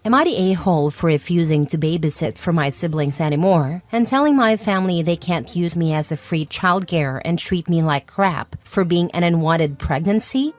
Am I the a-hole for refusing to babysit for my siblings anymore and telling my family they can't use me as a free childcare and treat me like crap for being an unwanted pregnancy?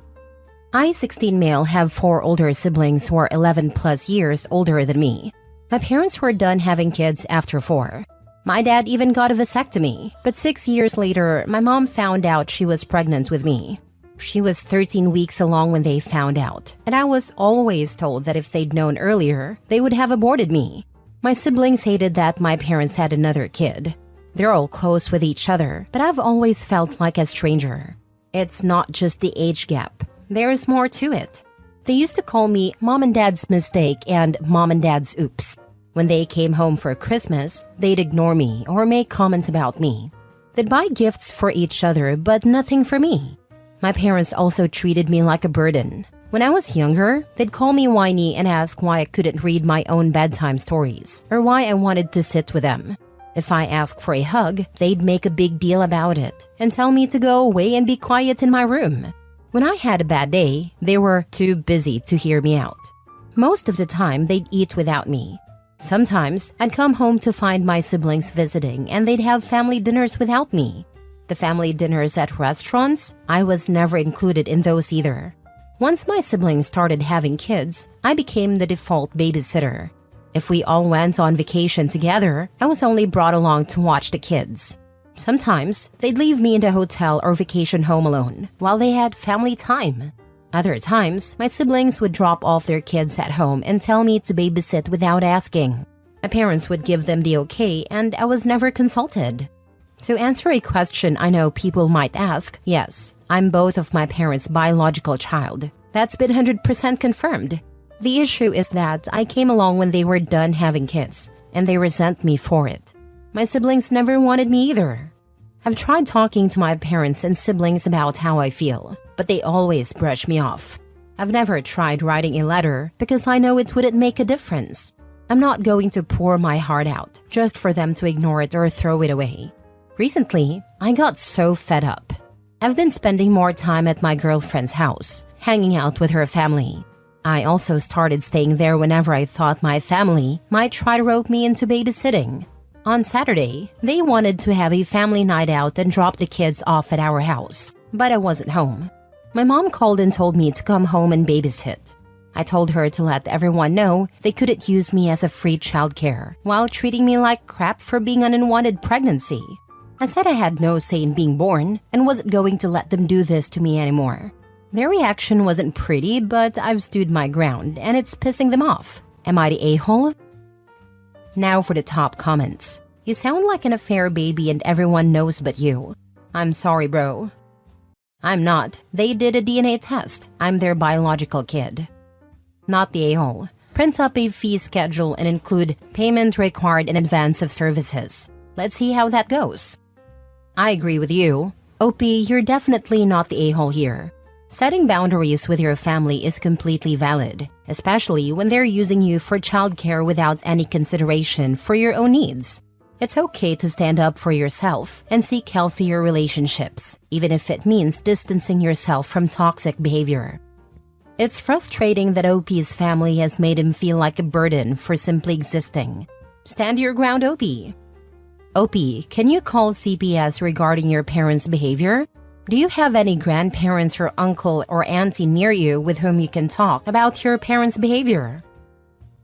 I, 16 male, have 4 older siblings who are 11 plus years older than me. My parents were done having kids after 4. My dad even got a vasectomy, but 6 years later, my mom found out she was pregnant with me. She was 13 weeks along when they found out, and I was always told that if they'd known earlier, they would have aborted me. My siblings hated that my parents had another kid. They're all close with each other, but I've always felt like a stranger. It's not just the age gap. There's more to it. They used to call me Mom and Dad's mistake and Mom and Dad's oops. When they came home for Christmas, they'd ignore me or make comments about me. They'd buy gifts for each other, but nothing for me. My parents also treated me like a burden. When I was younger, they'd call me whiny and ask why I couldn't read my own bedtime stories or why I wanted to sit with them. If I asked for a hug, they'd make a big deal about it and tell me to go away and be quiet in my room. When I had a bad day, they were too busy to hear me out. Most of the time, they'd eat without me. Sometimes, I'd come home to find my siblings visiting and they'd have family dinners without me. The family dinners at restaurants, I was never included in those either. Once my siblings started having kids, I became the default babysitter. If we all went on vacation together, I was only brought along to watch the kids. Sometimes, they'd leave me in the hotel or vacation home alone while they had family time. Other times, my siblings would drop off their kids at home and tell me to babysit without asking. My parents would give them the okay and I was never consulted. To answer a question I know people might ask, yes, I'm both of my parents' biological child. That's been 100% confirmed. The issue is that I came along when they were done having kids, and they resent me for it. My siblings never wanted me either. I've tried talking to my parents and siblings about how I feel, but they always brush me off. I've never tried writing a letter because I know it wouldn't make a difference. I'm not going to pour my heart out just for them to ignore it or throw it away. Recently, I got so fed up. I've been spending more time at my girlfriend's house, hanging out with her family. I also started staying there whenever I thought my family might try to rope me into babysitting. On Saturday, they wanted to have a family night out and drop the kids off at our house, but I wasn't home. My mom called and told me to come home and babysit. I told her to let everyone know they couldn't use me as a free childcare while treating me like crap for being an unwanted pregnancy. I said I had no say in being born and wasn't going to let them do this to me anymore. Their reaction wasn't pretty, but I've stood my ground and it's pissing them off. Am I the a-hole? Now for the top comments. You sound like an affair baby and everyone knows but you. I'm sorry, bro. I'm not. They did a DNA test. I'm their biological kid. Not the a-hole. Print up a fee schedule and include payment required in advance of services. Let's see how that goes. I agree with you. OP, you're definitely not the a-hole here. Setting boundaries with your family is completely valid, especially when they're using you for childcare without any consideration for your own needs. It's okay to stand up for yourself and seek healthier relationships, even if it means distancing yourself from toxic behavior. It's frustrating that OP's family has made him feel like a burden for simply existing. Stand your ground, OP. OP, can you call CPS regarding your parents' behavior? Do you have any grandparents or uncle or auntie near you with whom you can talk about your parents' behavior?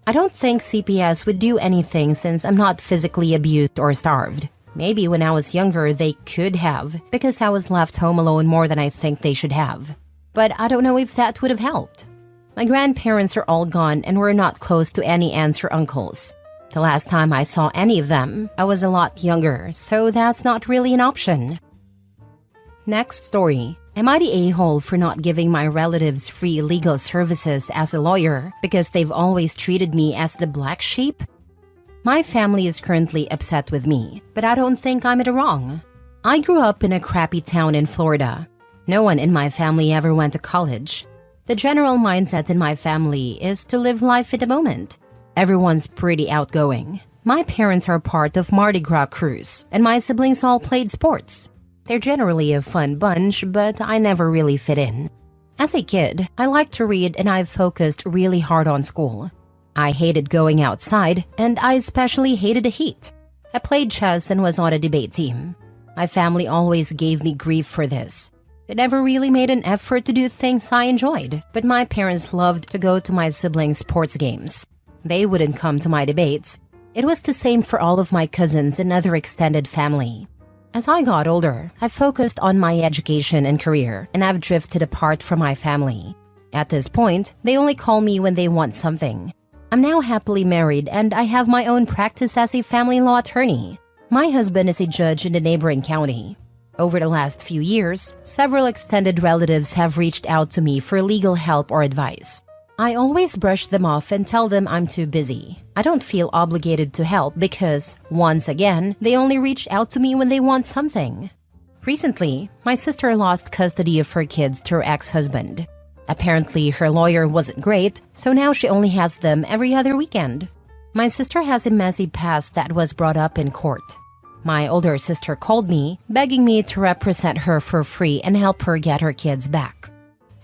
I don't think CPS would do anything since I'm not physically abused or starved. Maybe when I was younger they could have, because I was left home alone more than I think they should have. But I don't know if that would have helped. My grandparents are all gone and we're not close to any aunts or uncles. The last time I saw any of them, I was a lot younger, so that's not really an option. Next story. Am I the a-hole for not giving my relatives free legal services as a lawyer because they've always treated me as the black sheep? My family is currently upset with me, but I don't think I'm in the wrong. I grew up in a crappy town in Florida. No one in my family ever went to college. The general mindset in my family is to live life in the moment. Everyone's pretty outgoing. My parents are part of Mardi Gras crews, and my siblings all played sports. They're generally a fun bunch, but I never really fit in. As a kid, I liked to read and I've focused really hard on school. I hated going outside, and I especially hated the heat. I played chess and was on a debate team. My family always gave me grief for this. They never really made an effort to do things I enjoyed, but my parents loved to go to my siblings' sports games. They wouldn't come to my debates. It was the same for all of my cousins and other extended family. As I got older, I focused on my education and career, and I've drifted apart from my family. At this point, they only call me when they want something. I'm now happily married, and I have my own practice as a family law attorney. My husband is a judge in the neighboring county. Over the last few years, several extended relatives have reached out to me for legal help or advice. I always brush them off and tell them I'm too busy. I don't feel obligated to help because, once again, they only reach out to me when they want something. Recently, my sister lost custody of her kids to her ex-husband. Apparently, her lawyer wasn't great, so now she only has them every other weekend. My sister has a messy past that was brought up in court. My older sister called me, begging me to represent her for free and help her get her kids back.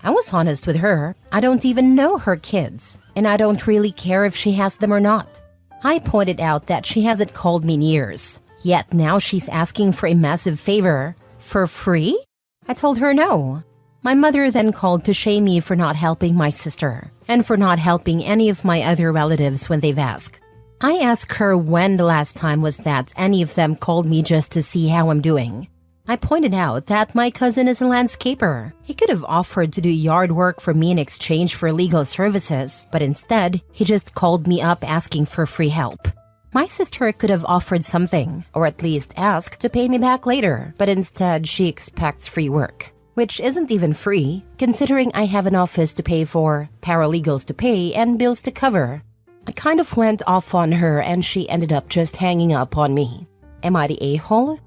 I was honest with her. I don't even know her kids, and I don't really care if she has them or not. I pointed out that she hasn't called me in years, yet now she's asking for a massive favor. For free? I told her no. My mother then called to shame me for not helping my sister, and for not helping any of my other relatives when they've asked. I asked her when the last time was that any of them called me just to see how I'm doing. I pointed out that my cousin is a landscaper. He could have offered to do yard work for me in exchange for legal services, but instead, he just called me up asking for free help. My sister could have offered something, or at least asked to pay me back later, but instead she expects free work, which isn't even free, considering I have an office to pay for, paralegals to pay, and bills to cover. I kind of went off on her and she ended up just hanging up on me. Am I the a-hole?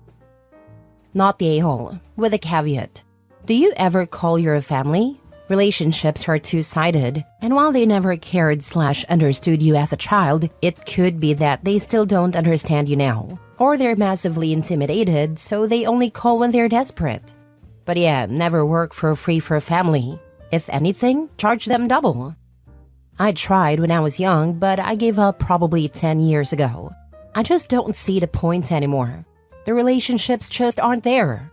Not the a-hole, with a caveat. Do you ever call your family? Relationships are two-sided, and while they never cared/understood you as a child, it could be that they still don't understand you now. Or they're massively intimidated, so they only call when they're desperate. But yeah, never work for free for a family. If anything, charge them double. I tried when I was young, but I gave up probably 10 years ago. I just don't see the point anymore. The relationships just aren't there.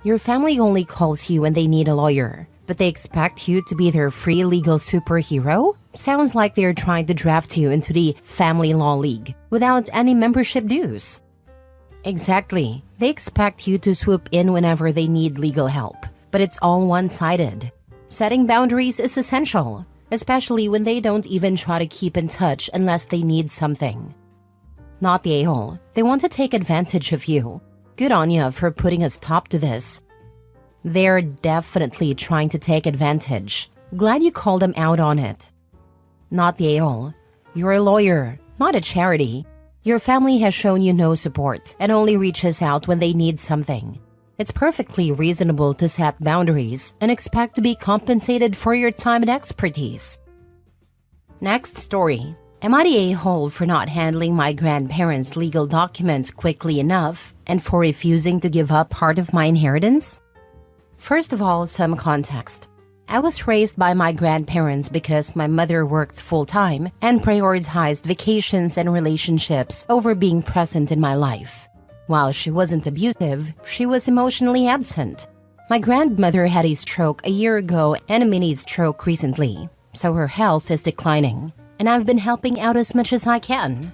Your family only calls you when they need a lawyer, but they expect you to be their free legal superhero? Sounds like they're trying to draft you into the family law league without any membership dues. Exactly. They expect you to swoop in whenever they need legal help, but it's all one-sided. Setting boundaries is essential, especially when they don't even try to keep in touch unless they need something. Not the a-hole. They want to take advantage of you. Good on you for putting a stop to this. They're definitely trying to take advantage. Glad you called them out on it. Not the a-hole. You're a lawyer, not a charity. Your family has shown you no support and only reaches out when they need something. It's perfectly reasonable to set boundaries and expect to be compensated for your time and expertise. Next story. Am I the a-hole for not handling my grandparents' legal documents quickly enough and for refusing to give up part of my inheritance? First of all, some context. I was raised by my grandparents because my mother worked full-time and prioritized vacations and relationships over being present in my life. While she wasn't abusive, she was emotionally absent. My grandmother had a stroke a year ago and a mini stroke recently, so her health is declining, and I've been helping out as much as I can.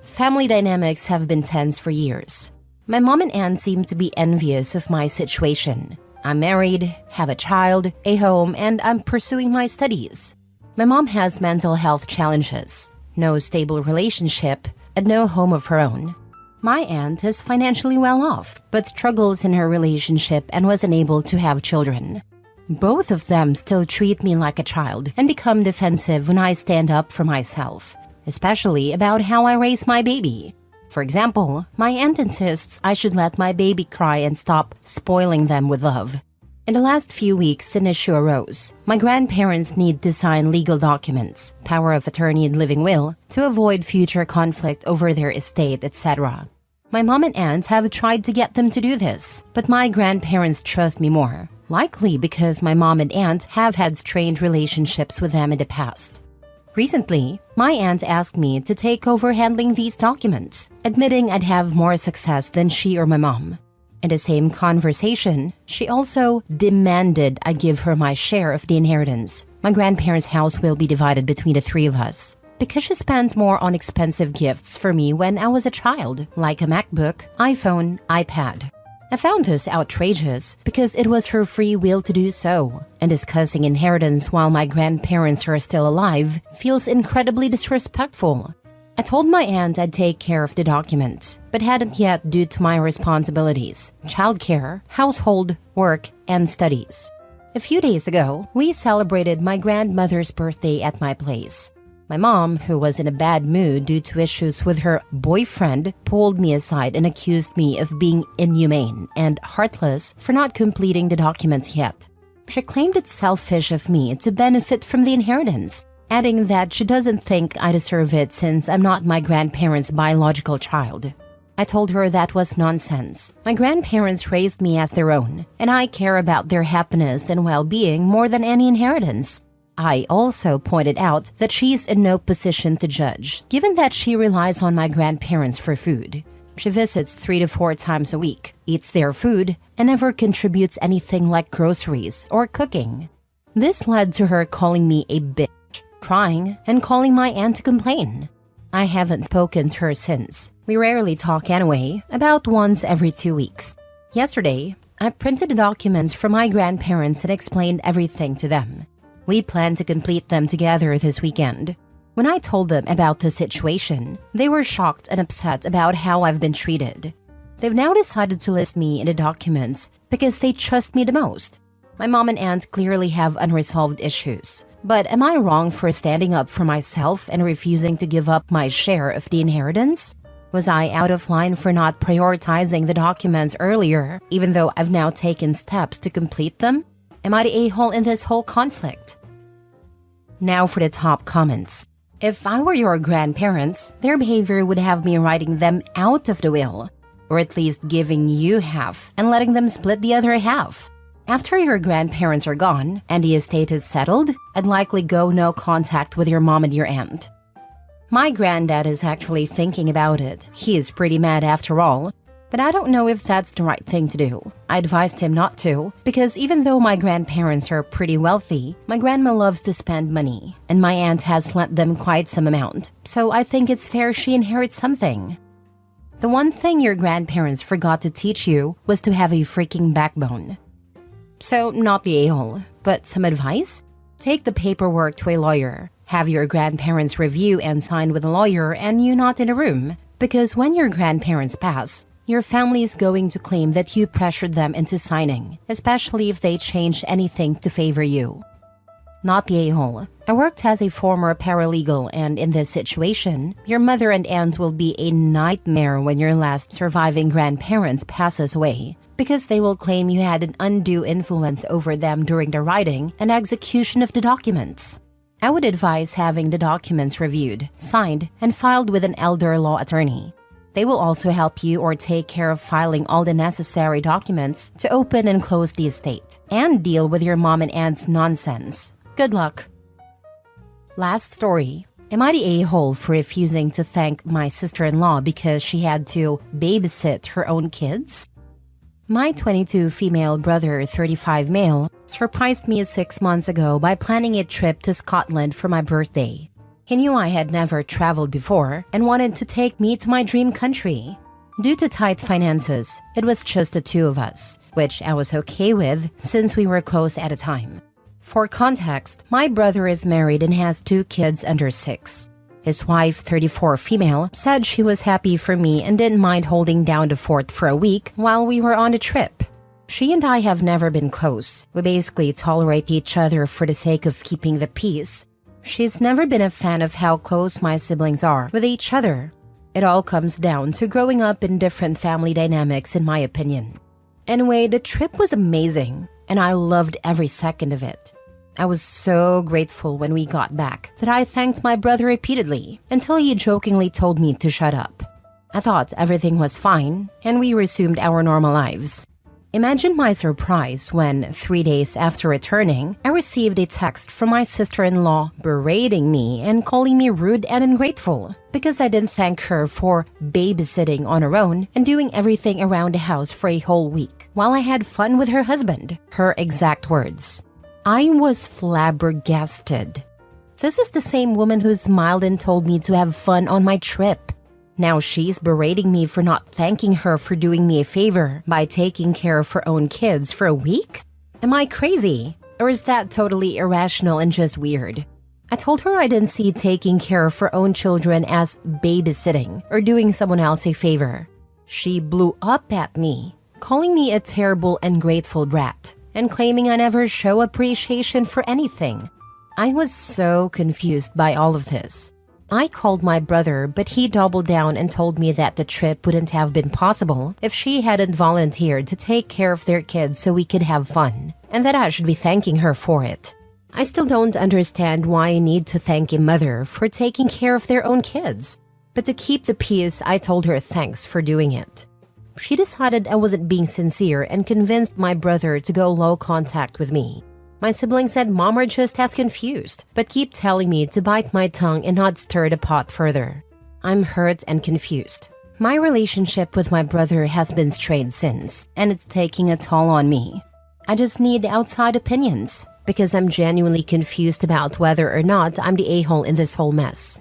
Family dynamics have been tense for years. My mom and aunt seem to be envious of my situation. I'm married, have a child, a home, and I'm pursuing my studies. My mom has mental health challenges, no stable relationship, and no home of her own. My aunt is financially well off, but struggles in her relationship and was unable to have children. Both of them still treat me like a child and become defensive when I stand up for myself, especially about how I raise my baby. For example, my aunt insists I should let my baby cry and stop spoiling them with love. In the last few weeks, an issue arose. My grandparents need to sign legal documents, power of attorney and living will, to avoid future conflict over their estate, etc. My mom and aunt have tried to get them to do this, but my grandparents trust me more, likely because my mom and aunt have had strained relationships with them in the past. Recently, my aunt asked me to take over handling these documents, admitting I'd have more success than she or my mom. In the same conversation, she also demanded I give her my share of the inheritance. My grandparents' house will be divided between the three of us, because she spent more on expensive gifts for me when I was a child, like a MacBook, iPhone, iPad. I found this outrageous because it was her free will to do so, and discussing inheritance while my grandparents are still alive feels incredibly disrespectful. I told my aunt I'd take care of the documents, but hadn't yet due to my responsibilities, childcare, household, work, and studies. A few days ago, we celebrated my grandmother's birthday at my place. My mom, who was in a bad mood due to issues with her boyfriend, pulled me aside and accused me of being inhumane and heartless for not completing the documents yet. She claimed it's selfish of me to benefit from the inheritance, adding that she doesn't think I deserve it since I'm not my grandparents' biological child. I told her that was nonsense. My grandparents raised me as their own, and I care about their happiness and well-being more than any inheritance. I also pointed out that she's in no position to judge, given that she relies on my grandparents for food. She visits 3 to 4 times a week, eats their food, and never contributes anything like groceries or cooking. This led to her calling me a bitch, crying, and calling my aunt to complain. I haven't spoken to her since. We rarely talk anyway, about once every 2 weeks. Yesterday, I printed the documents for my grandparents and explained everything to them. We plan to complete them together this weekend. When I told them about the situation, they were shocked and upset about how I've been treated. They've now decided to list me in the documents because they trust me the most. My mom and aunt clearly have unresolved issues. But am I wrong for standing up for myself and refusing to give up my share of the inheritance? Was I out of line for not prioritizing the documents earlier, even though I've now taken steps to complete them? Am I the a-hole in this whole conflict? Now for the top comments. If I were your grandparents, their behavior would have me writing them out of the will, or at least giving you half and letting them split the other half. After your grandparents are gone and the estate is settled, I'd likely go no contact with your mom and your aunt. My granddad is actually thinking about it. He is pretty mad after all, but I don't know if that's the right thing to do. I advised him not to, because even though my grandparents are pretty wealthy, my grandma loves to spend money, and my aunt has lent them quite some amount, so I think it's fair she inherits something. The one thing your grandparents forgot to teach you was to have a freaking backbone. So, not the a-hole, but some advice? Take the paperwork to a lawyer. Have your grandparents review and sign with a lawyer and you not in a room, because when your grandparents pass, your family is going to claim that you pressured them into signing, especially if they change anything to favor you. Not the a-hole. I worked as a former paralegal, and in this situation, your mother and aunt will be a nightmare when your last surviving grandparents passes away, because they will claim you had an undue influence over them during the writing and execution of the documents. I would advise having the documents reviewed, signed, and filed with an elder law attorney. They will also help you or take care of filing all the necessary documents to open and close the estate, and deal with your mom and aunt's nonsense. Good luck. Last story. Am I the a-hole for refusing to thank my sister-in-law because she had to babysit her own kids? My 22 female brother, 35 male, surprised me 6 months ago by planning a trip to Scotland for my birthday. He knew I had never traveled before and wanted to take me to my dream country. Due to tight finances, it was just the two of us, which I was okay with since we were close at the time. For context, my brother is married and has 2 kids under 6. His wife, 34 female, said she was happy for me and didn't mind holding down the fort for a week while we were on the trip. She and I have never been close. We basically tolerate each other for the sake of keeping the peace. She's never been a fan of how close my siblings are with each other. It all comes down to growing up in different family dynamics, in my opinion. Anyway, the trip was amazing, and I loved every second of it. I was so grateful when we got back that I thanked my brother repeatedly until he jokingly told me to shut up. I thought everything was fine, and we resumed our normal lives. Imagine my surprise when, 3 days after returning, I received a text from my sister-in-law berating me and calling me rude and ungrateful because I didn't thank her for babysitting on her own and doing everything around the house for a whole week while I had fun with her husband. Her exact words. I was flabbergasted. This is the same woman who smiled and told me to have fun on my trip. Now she's berating me for not thanking her for doing me a favor by taking care of her own kids for a week? Am I crazy? Or is that totally irrational and just weird? I told her I didn't see taking care of her own children as babysitting or doing someone else a favor. She blew up at me, calling me a terrible and ungrateful brat, and claiming I never show appreciation for anything. I was so confused by all of this. I called my brother, but he doubled down and told me that the trip wouldn't have been possible if she hadn't volunteered to take care of their kids so we could have fun, and that I should be thanking her for it. I still don't understand why I need to thank a mother for taking care of their own kids. But to keep the peace, I told her thanks for doing it. She decided I wasn't being sincere and convinced my brother to go low contact with me. My sibling said Mom are just as confused, but keep telling me to bite my tongue and not stir the pot further. I'm hurt and confused. My relationship with my brother has been strained since, and it's taking a toll on me. I just need outside opinions, because I'm genuinely confused about whether or not I'm the a-hole in this whole mess.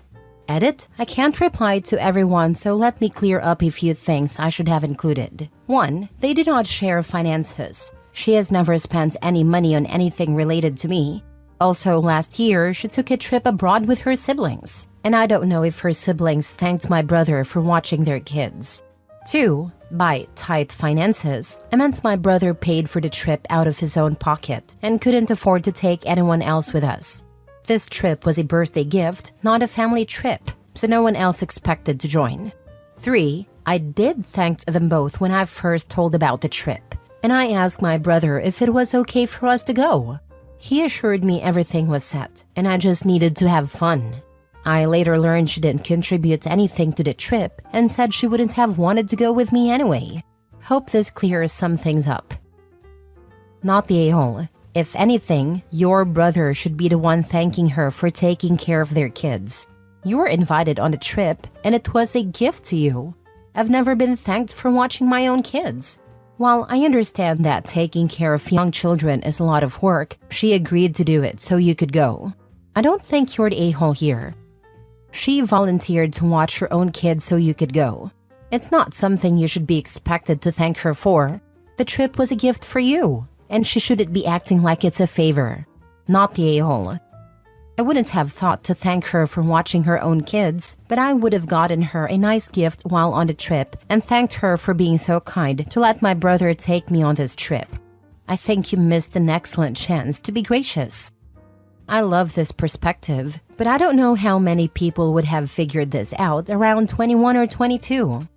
Edit, I can't reply to everyone, so let me clear up a few things I should have included. 1. They do not share finances. She has never spent any money on anything related to me. Also, last year, she took a trip abroad with her siblings, and I don't know if her siblings thanked my brother for watching their kids. 2. By tight finances, I meant my brother paid for the trip out of his own pocket and couldn't afford to take anyone else with us. This trip was a birthday gift, not a family trip, so no one else expected to join. 3. I did thank them both when I first told about the trip, and I asked my brother if it was okay for us to go. He assured me everything was set, and I just needed to have fun. I later learned she didn't contribute anything to the trip and said she wouldn't have wanted to go with me anyway. Hope this clears some things up. Not the a-hole. If anything, your brother should be the one thanking her for taking care of their kids. You were invited on the trip, and it was a gift to you. I've never been thanked for watching my own kids. While I understand that taking care of young children is a lot of work, she agreed to do it so you could go. I don't think you're the a-hole here. She volunteered to watch her own kids so you could go. It's not something you should be expected to thank her for. The trip was a gift for you, and she shouldn't be acting like it's a favor. Not the a-hole. I wouldn't have thought to thank her for watching her own kids, but I would have gotten her a nice gift while on the trip and thanked her for being so kind to let my brother take me on this trip. I think you missed an excellent chance to be gracious. I love this perspective, but I don't know how many people would have figured this out around 21 or 22.